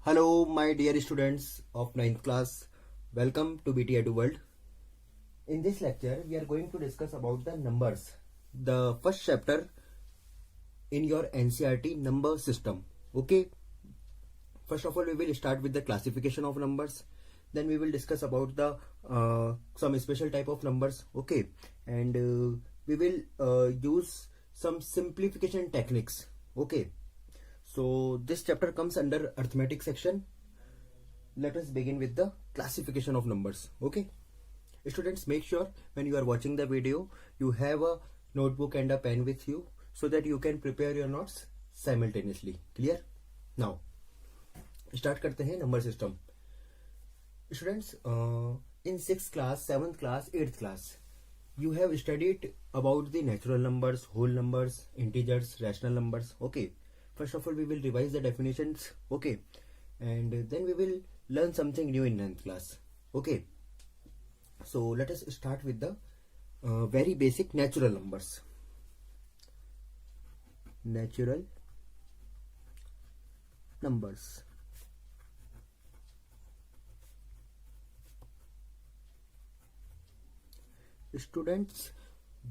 Hello, my dear students of ninth class. Welcome to BT Edu World. In this lecture, we are going to discuss about the numbers. The first chapter in your NCERT number system. Okay. First of all, we will start with the classification of numbers. Then we will discuss about the some special type of numbers. Okay, and we will use some simplification techniques. Okay. So this chapter comes under arithmetic section. Let us begin with the classification of numbers. Okay, students, make sure when you are watching the video you have a notebook and a pen with you so that you can prepare your notes simultaneously. Clear? Now start करते हैं number system. Students, in 6th class, 7th class, 8th class, you have studied about the natural numbers, whole numbers, integers, rational numbers. Okay, first of all we will revise the definitions. Okay, and then we will learn something new in 9th class. Okay, so let us start with the very basic natural numbers. Natural numbers. Students,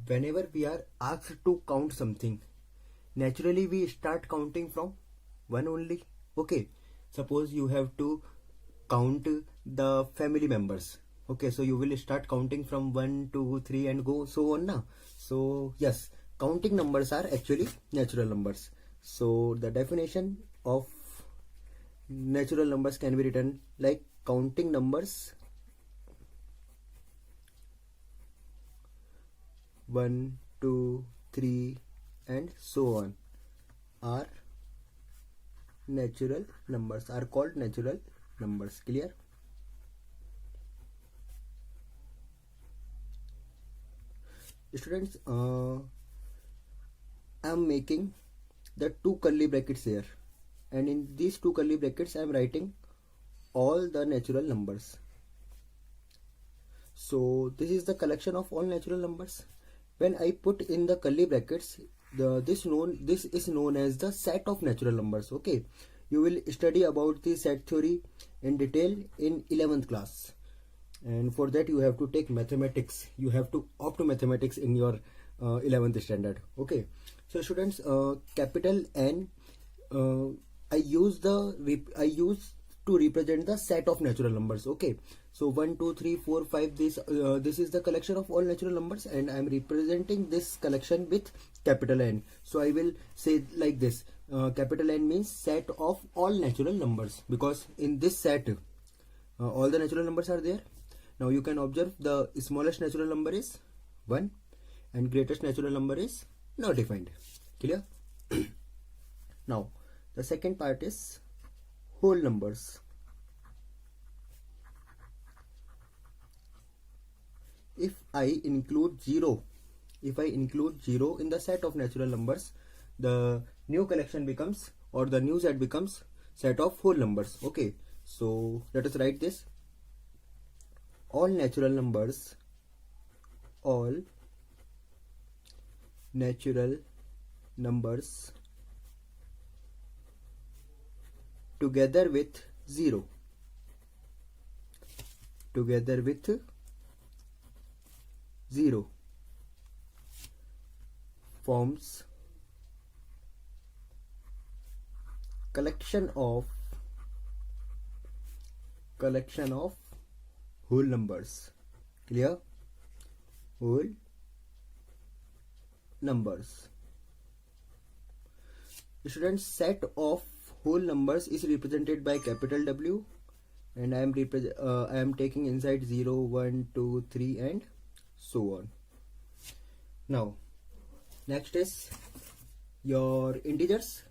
whenever we are asked to count something, naturally we start counting from one only. Okay, suppose you have to count the family members. Okay, so you will start counting from 1 2 3 and go so on now. So yes, counting numbers are actually natural numbers. So the definition of natural numbers can be written like counting numbers 1 2 3 and so on are natural numbers, are called natural numbers. Clear? Students, I am making the two curly brackets here, and in these two curly brackets I am writing all the natural numbers. So this is the collection of all natural numbers. When I put in the curly brackets, this is known as the set of natural numbers. Okay, you will study about the set theory in detail in 11th class, and for that you have to take mathematics. You have to opt to mathematics in your 11th standard. Okay, so students, capital N, I use to represent the set of natural numbers. Okay, so 1 2 3 4 5, this is the collection of all natural numbers, and I am representing this collection with capital N. So I will say like this, capital N means set of all natural numbers, because in this set all the natural numbers are there. Now you can observe the smallest natural number is 1 and greatest natural number is not defined. Clear? Now the second part is whole numbers. If I include 0 in the set of natural numbers, the new collection becomes, or the new set becomes, set of whole numbers. Okay, so let us write this: all natural numbers together with 0 forms collection of whole numbers. Clear? Whole numbers. Students, set of whole numbers is represented by capital W, and I am taking inside 0 1 2 3 and so on. Now next is your integers.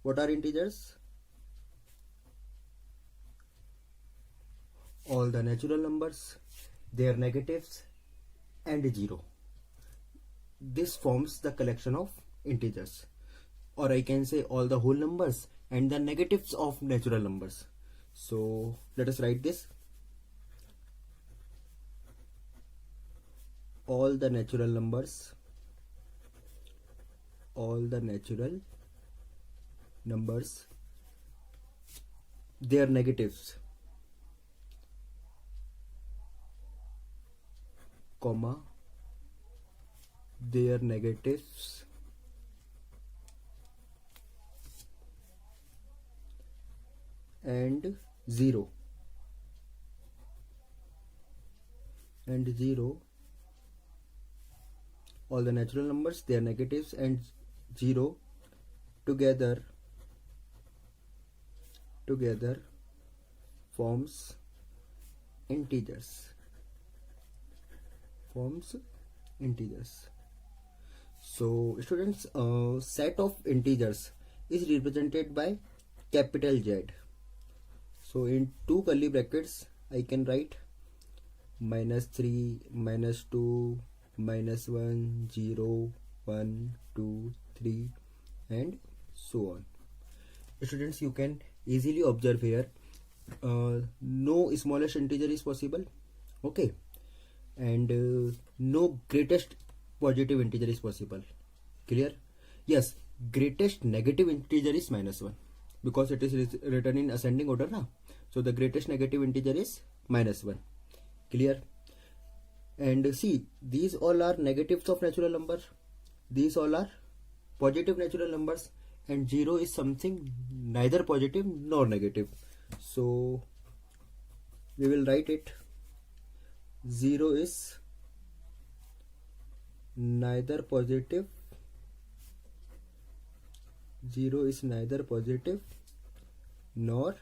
What are integers? All the natural numbers, their negatives and 0. This forms the collection of integers, or I can say all the whole numbers and the negatives of natural numbers. So let us write this: all the natural numbers, their negatives, comma, their negatives, and 0 all the natural numbers, their negatives, and 0 together forms integers. So students, set of integers is represented by capital Z. So in two curly brackets I can write -3, -2, -1, 0, 1, 2, 3, and so on. Students, you can easily observe here, no smallest integer is possible, okay, and no greatest positive integer is possible. Clear? Yes, greatest negative integer is -1 because it is written in ascending order now. So the greatest negative integer is -1. Clear? And see, these all are negatives of natural number, these all are positive natural numbers, and 0 is something neither positive nor negative. So we will write it, 0 is neither positive nor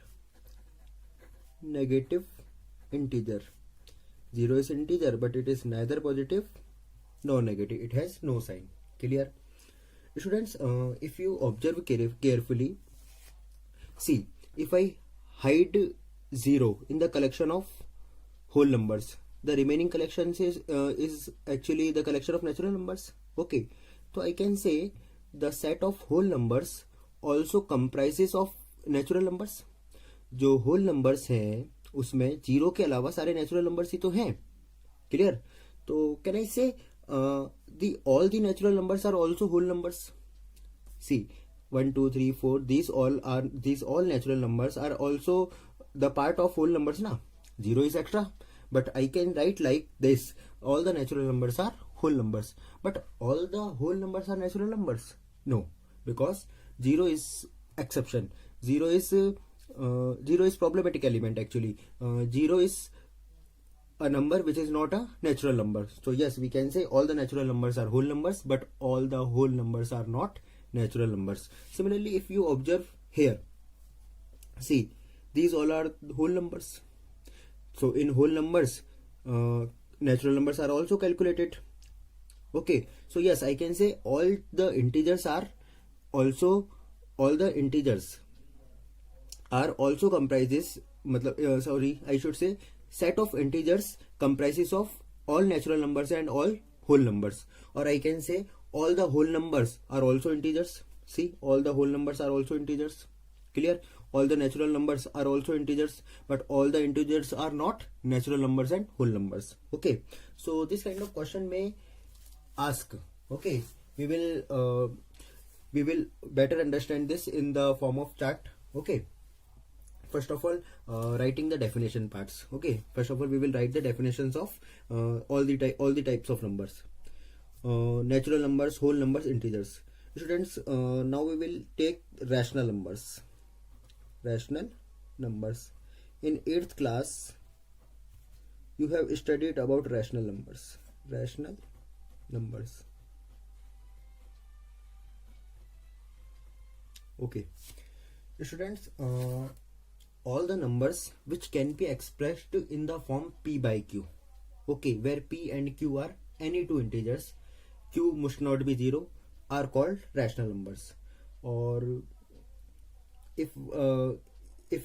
negative integer. 0 is integer, but it is neither positive nor negative, it has no sign. Clear? Students, if you observe carefully, see, if I hide 0 in the collection of whole numbers, the remaining collections is actually the collection of natural numbers. Okay, so I can say the set of whole numbers also comprises of natural numbers. जो whole numbers हैं उसमें 0 के अलावा सारे natural numbers ही तो हैं. Clear? तो can I say all the natural numbers are also whole numbers? See, 1, 2, 3, 4, these all natural numbers are also the part of whole numbers na. 0 is extra, but I can write like this, all the natural numbers are whole numbers, but all the whole numbers are natural numbers? No, because 0 is exception. 0 is problematic element actually. 0 is a number which is not a natural number. So yes, we can say all the natural numbers are whole numbers, but all the whole numbers are not natural numbers. Similarly, if you observe here, see, these all are whole numbers. So in whole numbers, natural numbers are also calculated. Okay, so yes, I can say all the integers are also comprises, I should say set of integers comprises of all natural numbers and all whole numbers, or I can say all the whole numbers are also integers. See, all the whole numbers are also integers. Clear? All the natural numbers are also integers, but all the integers are not natural numbers and whole numbers. Okay, so this kind of question may ask. Okay, we will better understand this in the form of chart. Okay, first of all, writing the definition parts. Okay, first of all we will write the definitions of all the types of numbers. Natural numbers, whole numbers, integers. Students, now we will take rational numbers. In 8th class you have studied about rational numbers. Okay, students, all the numbers which can be expressed in the form p by q, okay, where p and q are any two integers, q must not be 0, are called rational numbers. Or if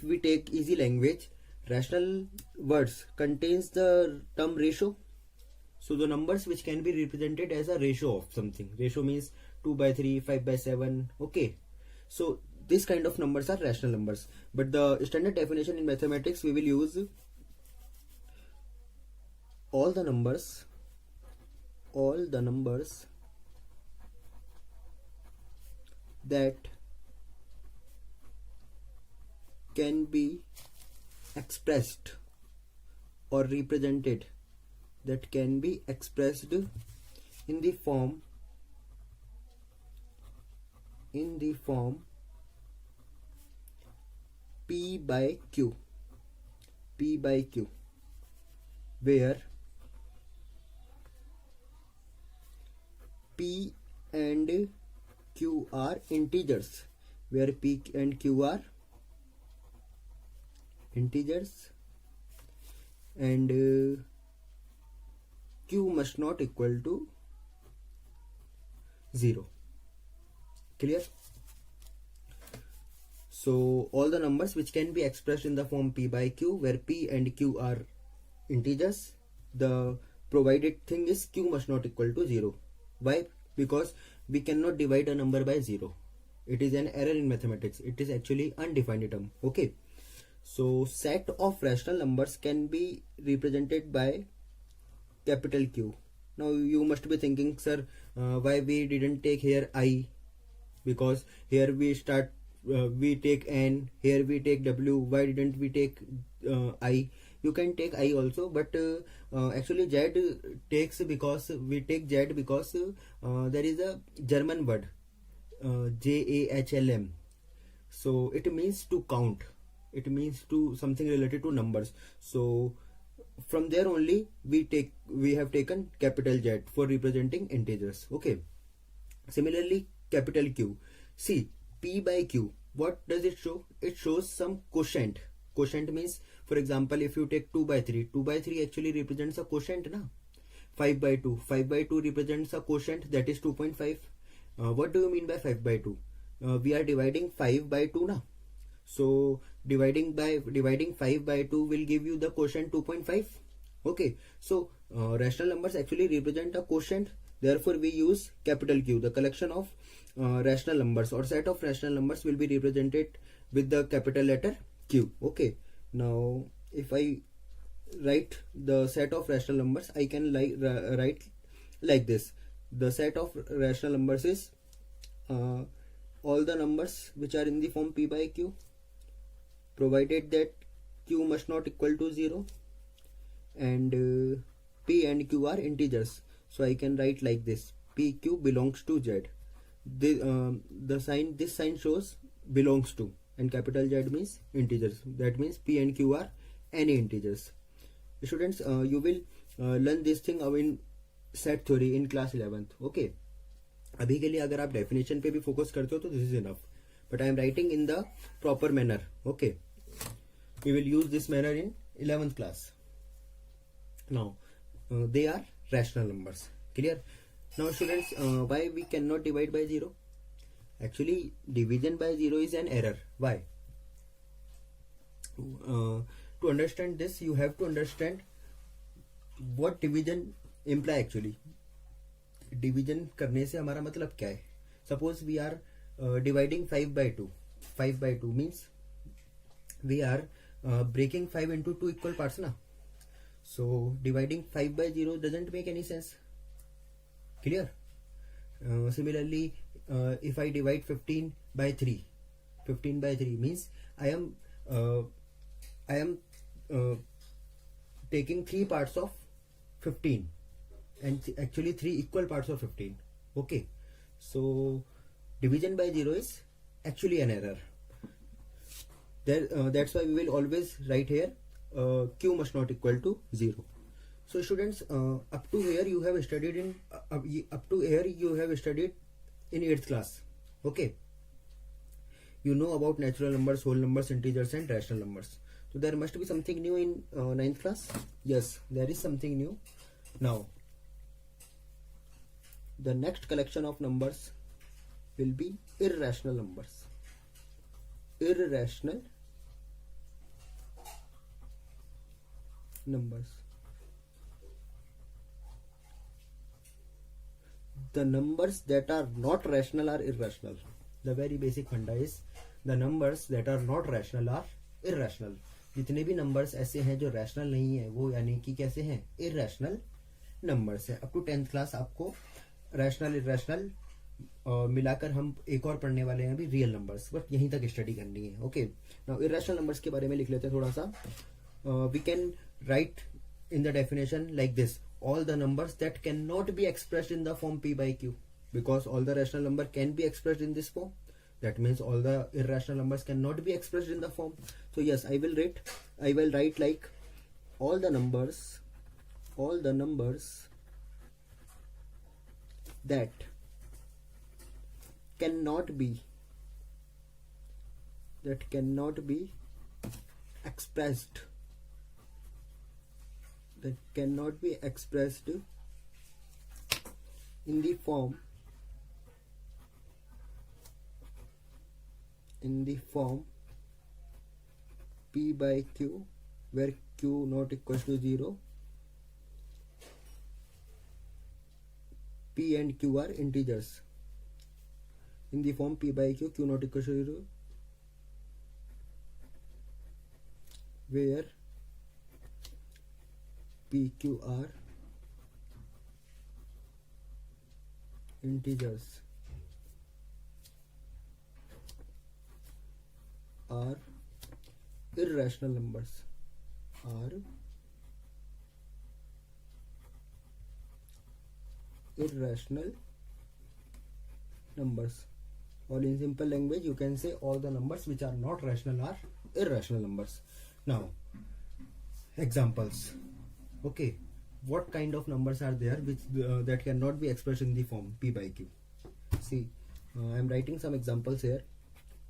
we take easy language, rational words contains the term ratio. So the numbers which can be represented as a ratio of something. Ratio means 2 by 3, 5 by 7. Okay, so this kind of numbers are rational numbers. But the standard definition in mathematics, we will use all the numbers that can be expressed or represented, that can be expressed in the form P by Q, where P and Q are integers, and Q must not equal to 0. Clear? So all the numbers which can be expressed in the form P by Q, where P and Q are integers, the provided thing is Q must not equal to 0. Why? Because we cannot divide a number by 0. It is an error in mathematics. It is actually undefined term. Okay. So set of rational numbers can be represented by capital Q. Now you must be thinking, sir, why we didn't take here I? Because here we take N, here we take W. Why didn't we take I? You can take I also, but actually Z takes, because we take Z because there is a German word JAHLM. So it means to count. It means to something related to numbers. So from there only we have taken capital Z for representing integers. Okay. Similarly, capital Q. See, P by Q. What does it show? It shows some quotient. Quotient means, for example, if you take 2 by 3, 2 by 3 actually represents a quotient, na? 5 by 2, 5 by 2 represents a quotient, that is 2.5. What do you mean by 5 by 2? We are dividing 5 by 2, na? So dividing 5 by 2 will give you the quotient 2.5. Okay. So rational numbers actually represent a quotient. Therefore, we use capital Q. The collection of rational numbers or set of rational numbers will be represented with the capital letter Q. Okay. Now, if I write the set of rational numbers, I can write like this. The set of rational numbers is all the numbers which are in the form P by Q, provided that Q must not equal to 0, and P and Q are integers. So I can write like this: PQ belongs to Z. This sign shows belongs to, and capital Z means integers. That means P and Q are any integers. Students, you will learn this thing in set theory in class 11th. Okay. अभी के लिए अगर आप definition पे भी focus करते हो तो this is enough, but I am writing in the proper manner. Okay, we will use this manner in 11th class. Now they are rational numbers. Clear? Now students, why we cannot divide by 0? Actually, division by 0 is an error. Why? To understand this, you have to understand what division imply actually. Division करने से हमारा मतलब क्या है? Suppose we are dividing 5 by 2. 5 by 2 means we are breaking 5 into 2 equal parts ना. So dividing 5 by 0 doesn't make any sense. Clear? Similarly, if I divide 15 by 3, 15 by 3 means I am taking 3 parts of 15, and actually 3 equal parts of 15. Okay, so division by 0 is actually an error. That's why we will always write here Q must not equal to 0. So students, up to here you have studied in 8th class. Okay, you know about natural numbers, whole numbers, integers and rational numbers. So there must be something new in 9th class. Yes, there is something new. Now the next collection of numbers will be irrational numbers. Irrational numbers. The numbers that are not rational are irrational. The very basic funda is the numbers that are not rational are irrational. जितने भी numbers ऐसे हैं जो rational नहीं है, वो यानी कि कैसे हैं? Irrational numbers है. Up to 10th class आपको rational irrational मिलाकर हम एक और पढ़ने वाले हैं अभी रियल नंबर्स, बट यहीं तक स्टडी करनी है. ओके, नाउ इरेशनल नंबर्स के बारे में लिख लेते हैं थोड़ा सा. We can write in the definition like this: all the numbers that cannot be expressed in the form p by q, because all the rational number can be expressed in this form. That means all the irrational numbers cannot be expressed in the form. So yes, I will write like all the numbers that cannot be expressed in the form p by q, where q not equals to 0, p and q are integers. In the form p by q, q not equals to 0, where p, q are integers, are irrational numbers, or in simple language you can say all the numbers which are not rational are irrational numbers. Now examples. Okay, what kind of numbers are there which that cannot be expressed in the form p by q? See, I am writing some examples here.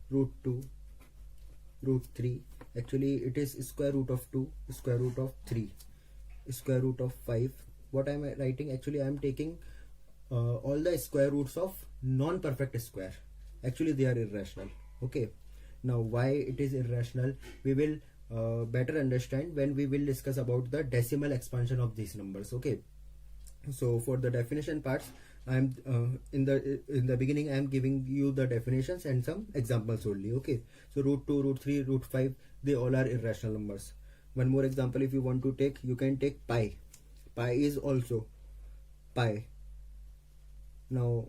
Root 2, root 3, actually it is square root of 2, square root of 3, square root of 5. What I am writing, actually I am taking all the square roots of non-perfect square. Actually they are irrational. Okay, now why it is irrational we will better understand when we will discuss about the decimal expansion of these numbers. Okay, so for the definition parts, I am in the beginning I am giving you the definitions and some examples only. Okay, so root 2, root 3, root 5, they all are irrational numbers. One more example if you want to take, you can take pi. Pi is also pi. Now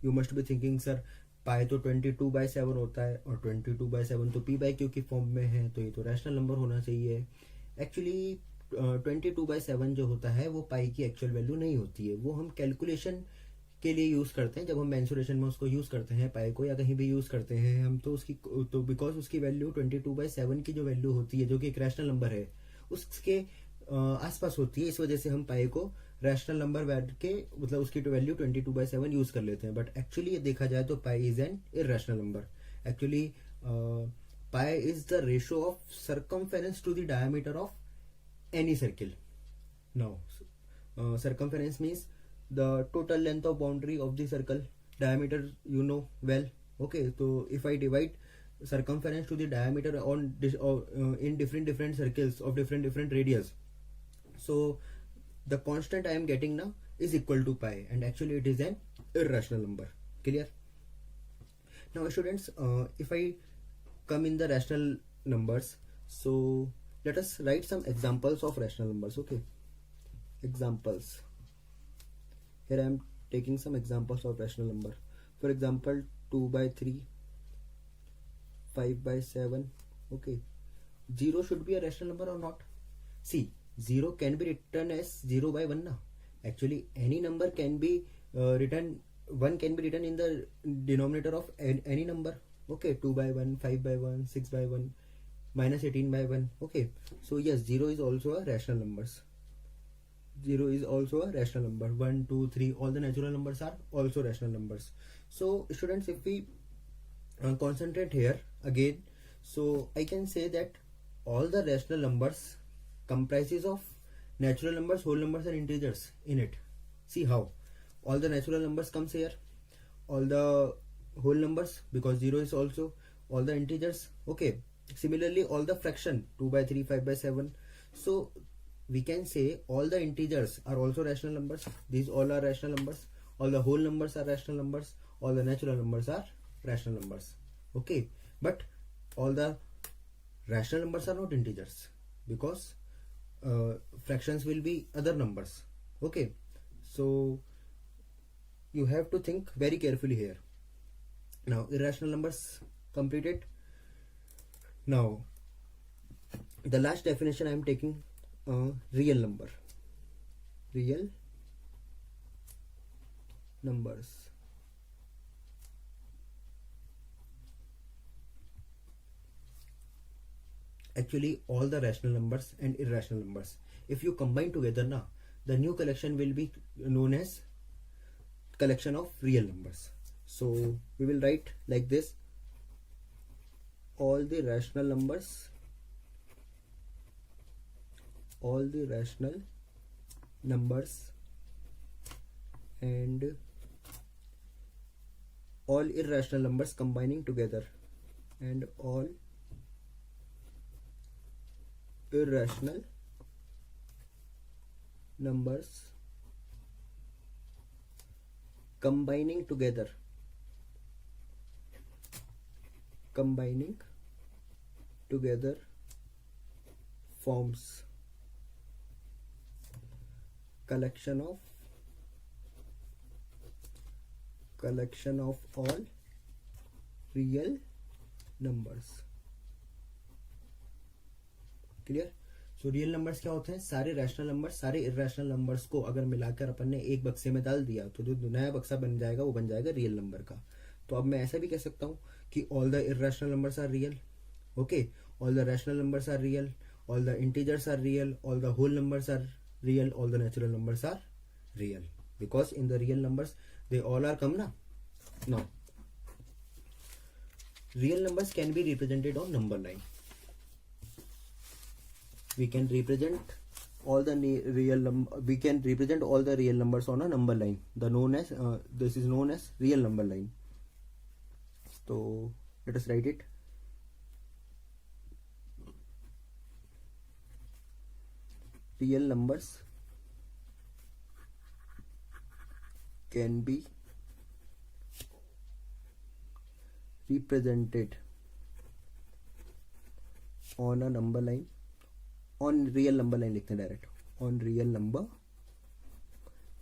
you must be thinking, sir पाई तो 22/7 होता है और 22/7 तो p by q की form में है, तो ये तो रैशनल नंबर होना चाहिए. एक्चुअली 22/7 जो होता है वो पाई की एक्चुअल वैल्यू नहीं होती है, वो हम कैलकुलेशन के लिए यूज करते हैं. जब हम मेंसुरेशन में उसको यूज करते हैं पाई को, या कहीं भी यूज करते हैं हम, तो बिकॉज उसकी वैल्यू 22/7 की जो वैल्यू होती है जो कि एक रैशनल नंबर है उसके आसपास होती है, इस वजह से हम पाई को रैशनल नंबर बैठ के मतलब उसकी वैल्यू 22/7 यूज कर लेते हैं. बट एक्चुअली ये देखा जाए तो pi is an irrational number. Actually pi is the ratio of circumference to the diameter of any circle. Now circumference means the total length of boundary of the circle. Diameter you know well. Okay, तो if I divide circumference to the diameter on in different circles of different radius, so the constant I am getting now is equal to pi, and actually it is an irrational number. Clear? Now students, if I come in the rational numbers, so let us write some examples of rational numbers. Okay, examples. Here I am taking some examples of rational number. For example, 2/3, 5/7. Okay, 0 should be a rational number or not? See, 0 can be written as 0/1 now. Actually any number can be written, 1 can be written in the denominator of any number. Okay, 2/1, 5/1, 6/1, -18/1. Okay, so yes, 0 is also a rational numbers. 0 is also a rational number. 1, 2, 3, all the natural numbers are also rational numbers. So students, if we concentrate here again, so I can say that all the rational numbers comprises of natural numbers, whole numbers and integers in it. See how all the natural numbers comes here, all the whole numbers, because 0 is also, all the integers. Okay, similarly all the fraction 2/3, 5/7. So we can say all the integers are also rational numbers. These all are rational numbers. All the whole numbers are rational numbers. All the natural numbers are rational numbers. Okay, but all the rational numbers are not integers, because fractions will be other numbers. Okay, so you have to think very carefully here. Now irrational numbers completed. Now the last definition I am taking, real number. Real numbers. Actually all the rational numbers and irrational numbers, if you combine together now, the new collection will be known as collection of real numbers. So we will write like this: all the rational numbers, all the rational numbers and all irrational numbers combining together, and all irrational numbers combining together, forms collection of all real numbers. Clear? So real numbers क्या होते हैं? सारे rational numbers, सारे irrational numbers को अगर मिलाकर अपन ने एक बक्से में डाल दिया तो जो नया बक्सा बन जाएगा वो बन जाएगा रियल नंबर का. तो अब मैं ऐसा भी कह सकता हूँ कि all the irrational numbers are real, okay, all the rational numbers are real, all the integers are real, all the whole numbers are real, all the natural numbers are real, because in the real numbers they all are come na. Now real numbers can be represented on number line. We can represent all the real numbers on a number line. This is known as real number line. So let us write it. Real numbers can be represented on a number line, on real number line लिखते हैं direct, on real number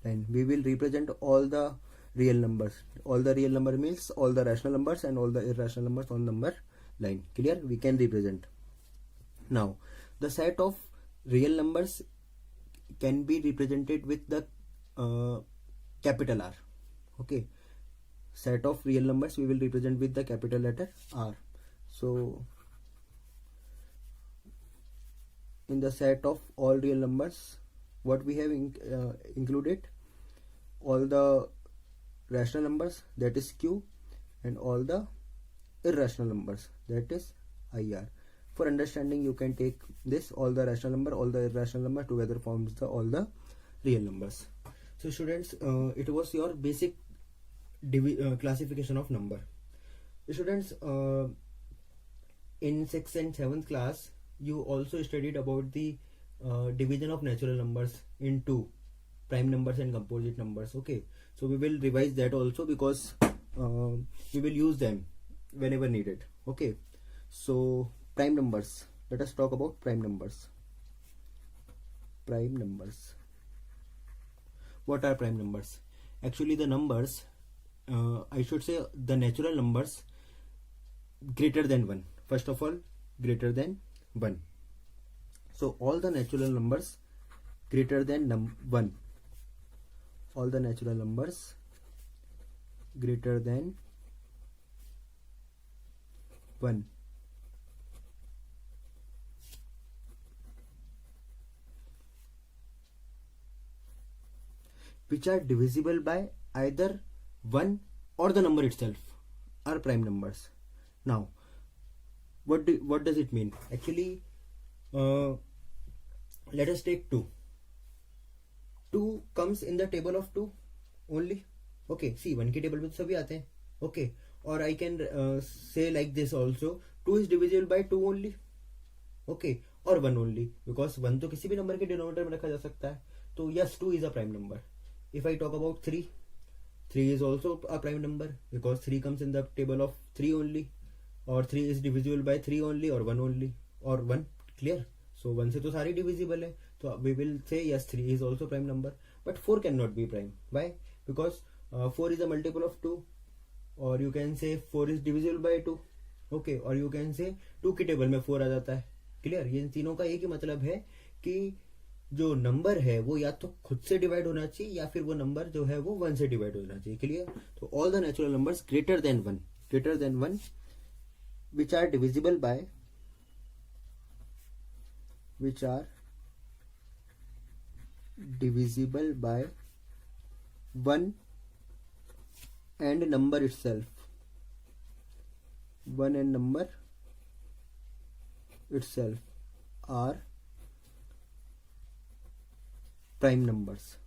line. We will represent all the real numbers. All the real number means all the rational numbers and all the irrational numbers on number line. Clear? We can represent. Now the set of real numbers can be represented with the capital R. Okay, set of real numbers we will represent with the capital letter R. So in the set of all real numbers, what we have included all the rational numbers, that is Q, and all the irrational numbers, that is IR. For understanding you can take this, all the rational number, all the irrational number together forms all the real numbers. So students, it was your basic classification of number. Students, in 6th and 7th class you also studied about the division of natural numbers into prime numbers and composite numbers. Okay, so we will revise that also, because we will use them whenever needed. Okay, so prime numbers, let us talk about prime numbers. Prime numbers. What are prime numbers? Actually the numbers, I should say the natural numbers greater than 1. First of all, greater than 1. So all the natural numbers greater than 1. All the natural numbers greater than 1. Which are divisible by either 1 or the number itself are prime numbers. Now what does it mean? Actually let us take 2. 2 comes in the table of 2 only. Okay, see 1 के table में तो सभी आते हैं. Okay, or I can say like this also, 2 is divisible by 2 only. Okay, or 1 only, because 1 तो किसी भी number के डिनोमिनेटर में रखा जा सकता है. तो yes, 2 is a prime number. If I talk about 3 is also a prime number, because 3 comes in the table of 3 only, or 3 is divisible by 3 only, or 1 only, or 1. Clear? So 1 से तो सारी divisible है, so we will say yes, 3 is also prime number. But 4 cannot be prime. Why? Because 4 is a multiple of 2, और you can say 4 is divisible by 2, okay, और you can say 2 की table में 4 आ जाता है. Clear. ये इन तीनों का एक ही मतलब है कि जो नंबर है वो या तो खुद से डिवाइड होना चाहिए या फिर वो नंबर जो है वो 1 से डिवाइड होना चाहिए. क्लियर. तो all the natural numbers greater than 1 which are divisible by 1 and number itself, 1 and number itself are prime numbers.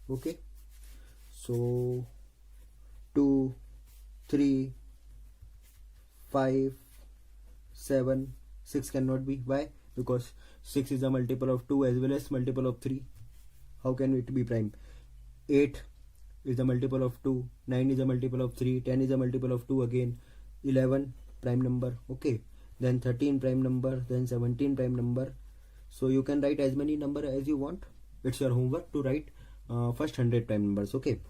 Okay, so 2, 3, 5, 7, 6 cannot be. Why? Because 6 is a multiple of 2 as well as multiple of 3. How can it be prime? 8 is a multiple of 2, 9 is a multiple of 3, 10 is a multiple of 2 again, 11 prime number. Okay, then 13 prime number, then 17 prime number. So you can write as many number as you want. It's your homework to write first 100 prime numbers. Okay,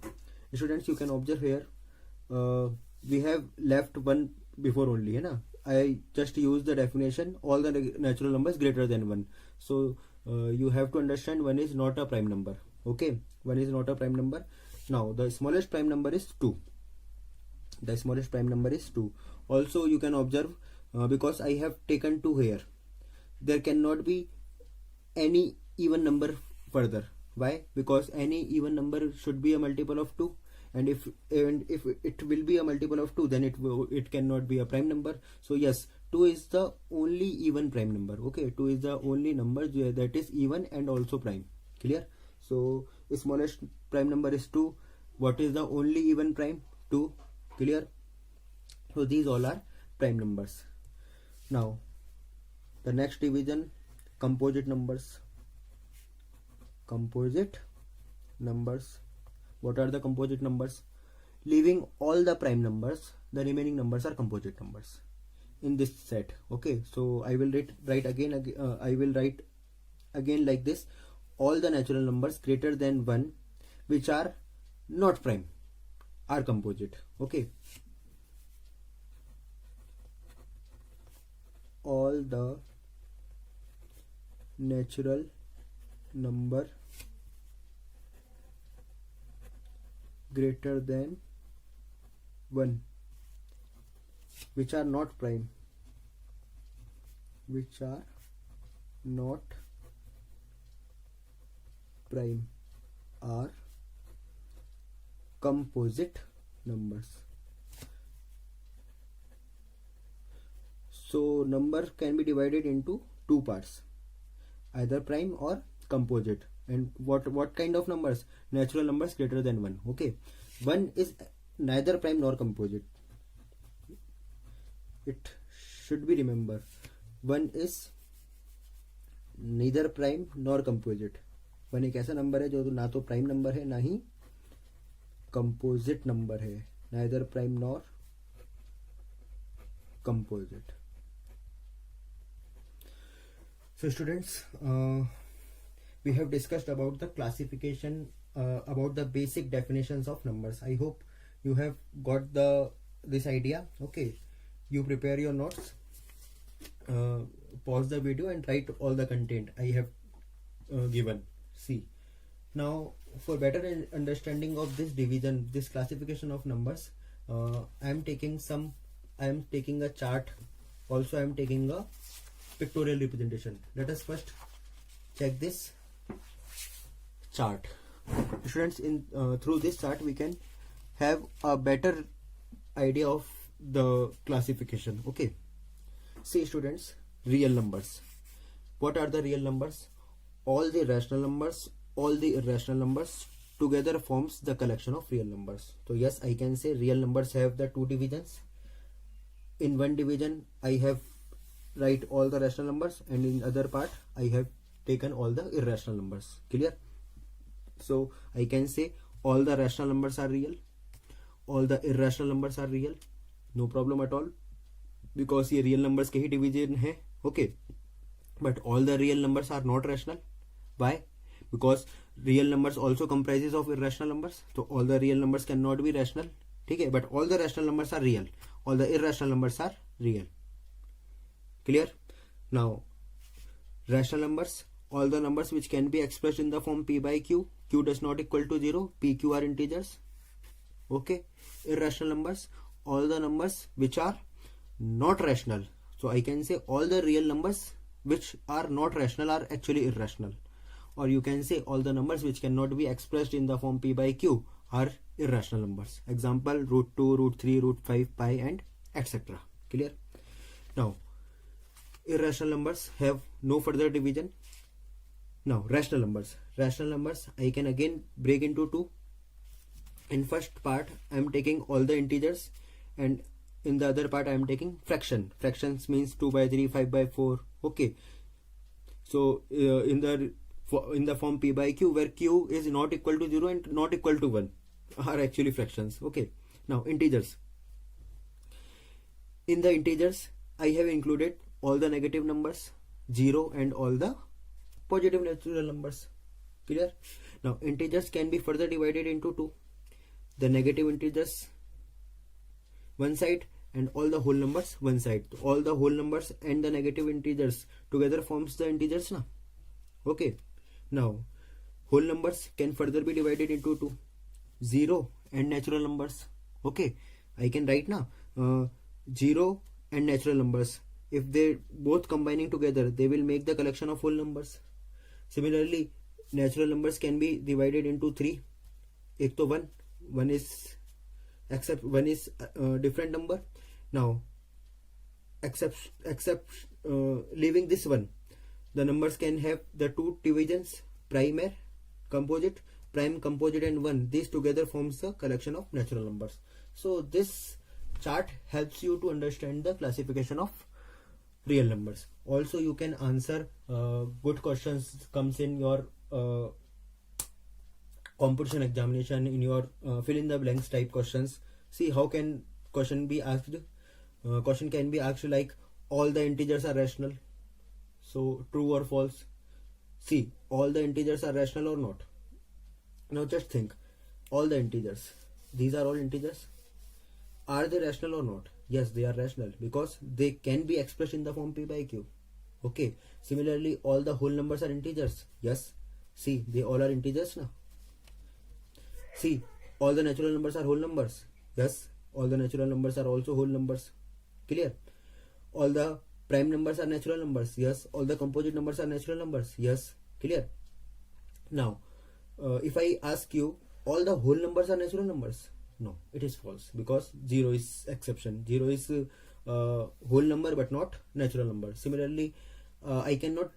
students, you can observe here we have left one before only, है ना. I just use the definition all the natural numbers greater than 1. So you have to understand 1 is not a prime number. Okay, 1 is not a prime number. Now the smallest prime number is 2. The smallest prime number is 2. Also you can observe because I have taken 2 here, there cannot be any even number further. Why? Because any even number should be a multiple of 2, and if it will be a multiple of 2, then it cannot be a prime number. So yes, 2 is the only even prime number. Okay, 2 is the only number that is even and also prime. Clear? So smallest prime number is 2. What is the only even prime? 2. Clear? So these all are prime numbers. Now the next division, composite numbers. Composite numbers. What are the composite numbers? Leaving all the prime numbers, the remaining numbers are composite numbers in this set. Okay, so I will write again like this: all the natural numbers greater than 1 which are not prime are composite. Okay, all the natural number greater than 1 which are not prime are composite numbers. So number can be divided into two parts, either prime or composite. And what kind of numbers? Natural numbers greater than 1. Okay, 1 is neither prime nor composite. It should be remember, 1 is neither prime nor composite. 1 एक ऐसा number है जो ना तो prime number है ना ही composite number है, neither prime nor composite. So students, we have discussed about the classification, about the basic definitions of numbers. I hope you have got this idea. Okay, you prepare your notes, pause the video and write all the content I have given. See, now for better understanding of this division, this classification of numbers, I am taking a chart. Also I am taking a pictorial representation. Let us first check this chart. Students, through this chart we can have a better idea of the classification. Okay, see students, real numbers. What are the real numbers? All the rational numbers, all the irrational numbers together forms the collection of real numbers. So yes, I can say real numbers have the two divisions. In one division I have write all the rational numbers, and in other part I have taken all the irrational numbers. Clear? So I can say all the rational numbers are real, all the irrational numbers are real, no problem at all, because ये real numbers के ही division है. Okay, but all the real numbers are not rational. Why? because real numbers also comprises of irrational numbers. So all the real numbers cannot be rational, ठीक है, but all the rational numbers are real, all the irrational numbers are real. Clear? Now rational numbers, all the numbers which can be expressed in the form p by q, q does not equal to 0, p, q are integers. Okay. Irrational numbers, all the numbers which are not rational. So I can say all the real numbers which are not rational are actually irrational. Or you can say all the numbers which cannot be expressed in the form p by q are irrational numbers. Example, root 2, root 3, root 5, pi and etc. Clear? Now irrational numbers have no further division. Now rational numbers. Rational numbers I can again break into two. In first part I am taking all the integers, and in the other part I am taking fraction. Fractions means 2 by 3, 5 by 4. Okay. So in the form p by q, where q is not equal to 0 and not equal to 1 are actually fractions. Okay. Now integers. In the integers I have included all the negative numbers, 0, and all the positive natural numbers. Clear? Now integers can be further divided into two. The negative integers one side and all the whole numbers one side. All the whole numbers and the negative integers together forms the integers now. Okay. Now whole numbers can further be divided into two. 0 and natural numbers. Okay. I can write now 0 and natural numbers. If they both combining together, they will make the collection of whole numbers. Similarly, natural numbers can be divided into three. एक तो one is except one is different number. Now except leaving this one, the numbers can have the two divisions, prime, composite, prime, composite and 1. These together forms the collection of natural numbers. So this chart helps you to understand the classification of real numbers. Also you can answer good questions comes in your competition examination, in your fill in the blanks type questions. See how can question be asked. Question can be asked like all the integers are rational. So true or false. See, all the integers are rational or not. Now just think, all the integers, these are all integers. Are they rational or not? Yes, they are rational because they can be expressed in the form p by q. Okay. Similarly, all the whole numbers are integers. Yes. See, they all are integers now. See, all the natural numbers are whole numbers. Yes, all the natural numbers are also whole numbers. Clear? All the prime numbers are natural numbers. Yes, all the composite numbers are natural numbers. Yes, clear? Now, if I ask you, all the whole numbers are natural numbers? No, it is false because 0 is exception. 0 is whole number but not natural number. Similarly, I cannot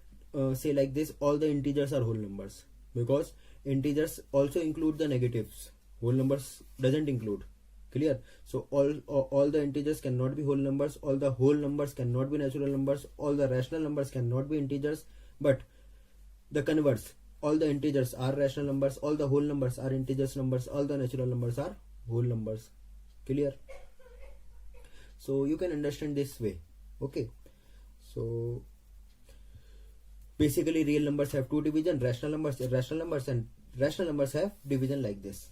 say like this, all the integers are whole numbers, because integers also include the negatives. Whole numbers doesn't include. Clear? So all the integers cannot be whole numbers, all the whole numbers cannot be natural numbers, all the rational numbers cannot be integers, but the converse, all the integers are rational numbers, all the whole numbers are integers numbers, all the natural numbers are whole numbers. Clear? So you can understand this way. Okay. So basically real numbers have two division, rational numbers, irrational numbers, and rational numbers have division like this.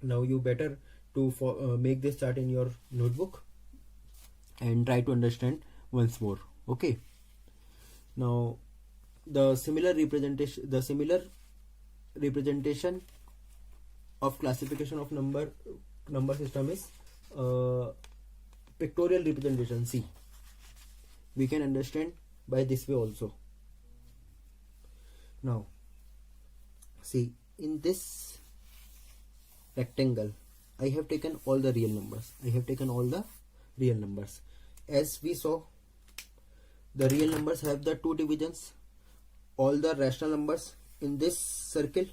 Now you better to make this chart in your notebook and try to understand once more. Okay. Now the similar representation of classification of number system is pictorial representation. See, we can understand by this way also. Now see, in this rectangle I have taken all the real numbers. As we saw, the real numbers have the two divisions, all the rational numbers in this circle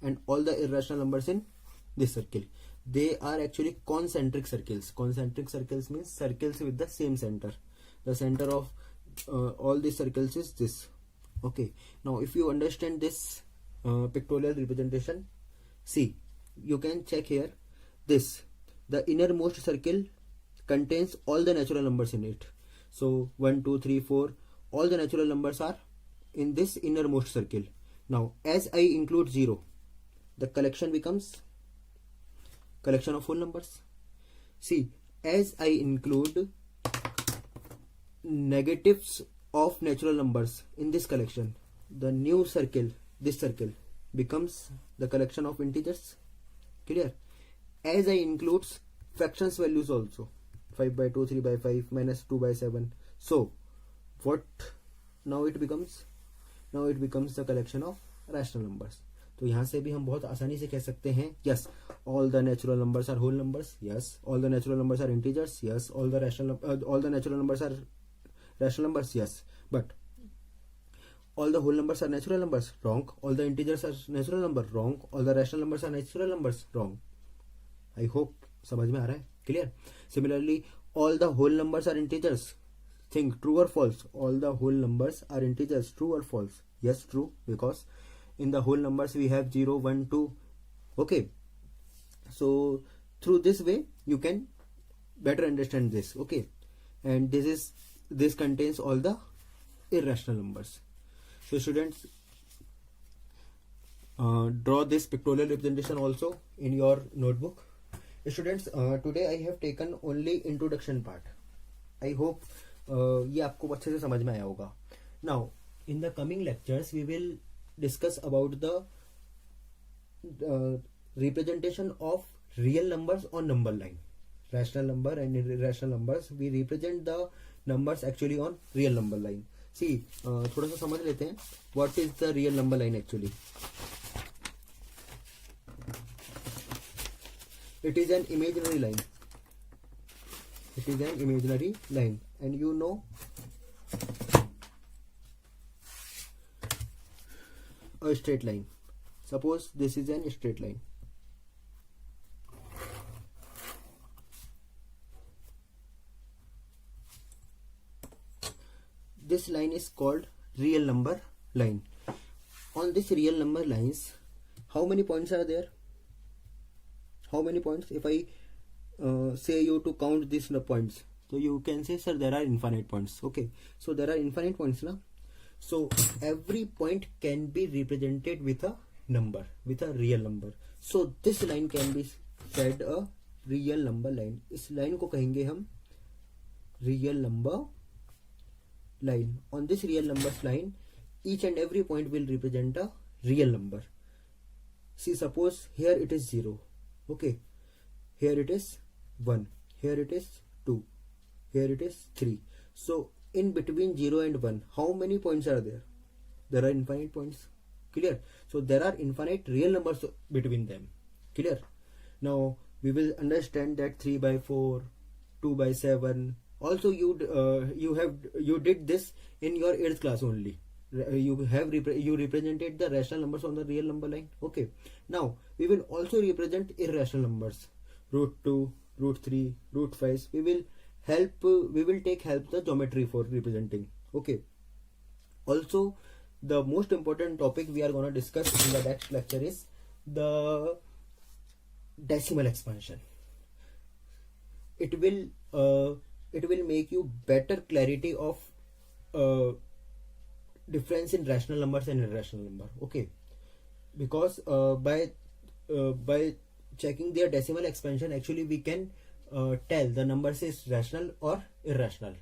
and all the irrational numbers in this circle. They are actually concentric circles. Concentric circles means circles with the same center. The center of all these circles is this. Okay. Now if you understand this pictorial representation, see, you can check here. This, the innermost circle contains all the natural numbers in it. So 1, 2, 3, 4, all the natural numbers are in this innermost circle. Now as I include 0, the collection becomes collection of whole numbers. See, as I include negatives of natural numbers in this collection, the new circle, this circle becomes the collection of integers. Clear? As I includes fractions values also, 5 by 2, 3 by 5, minus 2 by 7. So what now it becomes? Now it becomes the collection of rational numbers. तो यहाँ से भी हम बहुत आसानी से कह सकते हैं, yes, all the natural numbers are whole numbers, yes, all the natural numbers are integers, yes, all the natural numbers are rational numbers, yes, but all the whole numbers are natural numbers, wrong. All the integers are natural number, wrong. All the rational numbers are natural numbers, wrong. I hope समझ में आ रहा है, clear? Similarly, all the whole numbers are integers. Think true or false. All the whole numbers are integers, true or false? Yes, true, because in the whole numbers we have 0, 1, 2. Okay, so through this way you can better understand this. Okay, and this contains all the irrational numbers. So students, draw this pictorial representation also in your notebook. Students, today I have taken only introduction part. I hope ये आपको अच्छे से समझ में आया होगा. Now in the coming lectures we will discuss about the representation of real numbers on number line. Rational number and irrational numbers, we represent the numbers actually on real number line. See, थोड़ा सा समझ लेते हैं what is the real number line actually. It is an imaginary line. It is an imaginary line, and you know a straight line. Suppose this is an straight line. This line is called real number line. On this real number lines, how many points are there? How many points? If I say you to count these points, so you can say, sir, there are infinite points. Okay, so there are infinite points now. So every point can be represented with a number, with a real number. So this line can be said a real number line. इस line को कहेंगे हम real number line. On this real numbers line, each and every point will represent a real number. See, suppose here it is 0. Okay, here it is 1, here it is 2, here it is 3. So in between 0 and 1, how many points are there? There are infinite points. Clear? So there are infinite real numbers between them. Clear? Now we will understand that 3 by 4, 2 by 7. Also you did this in your 8th class only. You represented the rational numbers on the real number line. Okay, now we will also represent irrational numbers, root 2, root 3, root 5. We will take help the geometry for representing. Okay, also the most important topic we are going to discuss in the next lecture is the decimal expansion. It will make you better clarity of difference in rational numbers and irrational number. Okay, because by checking their decimal expansion, actually we can tell the numbers is rational or irrational.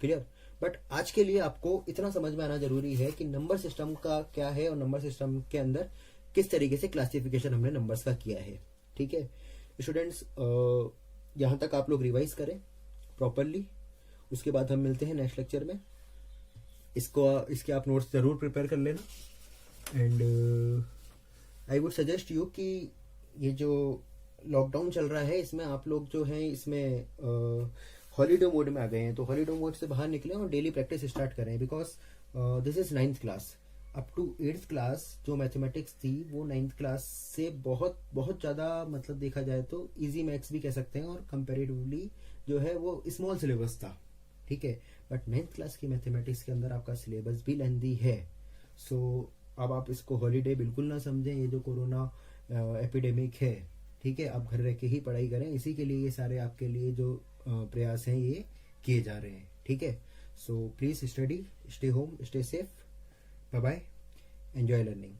Clear? But आज के लिए आपको इतना समझ में आना जरूरी है कि नंबर सिस्टम का क्या है और नंबर सिस्टम के अंदर किस तरीके से क्लासिफिकेशन हमने नंबर्स का किया है. ठीक है स्टूडेंट्स, यहाँ तक आप लोग रिवाइज करें प्रॉपरली. उसके बाद हम मिलते हैं नेक्स्ट लेक्चर में. इसके आप नोट्स जरूर प्रिपेयर कर लेना. And I would suggest you कि ये जो लॉकडाउन चल रहा है इसमें आप लोग जो हैं इसमें हॉलीडे मोड में आ गए हैं, तो हॉलीडे मोड से बाहर निकलें और डेली प्रैक्टिस स्टार्ट करें. Because this is 9th class. Up to 8th class जो मैथमेटिक्स थी वो 9th क्लास से बहुत बहुत ज़्यादा, मतलब देखा जाए तो इजी मैथ्स भी कह सकते हैं, और कंपेरेटिवली जो है वो स्मॉल सिलेबस था. ठीक है, बट 9th क्लास की मैथमेटिक्स के अंदर आपका सिलेबस भी लेंदी है. सो अब आप इसको हॉलीडे बिल्कुल ना समझें. ये जो कोरोना एपिडेमिक है, ठीक है, आप घर रह के ही पढ़ाई करें. इसी के लिए ये सारे आपके लिए जो प्रयास हैं ये किए जा रहे हैं. ठीक है, so please study, stay home, stay safe. Bye bye, enjoy learning.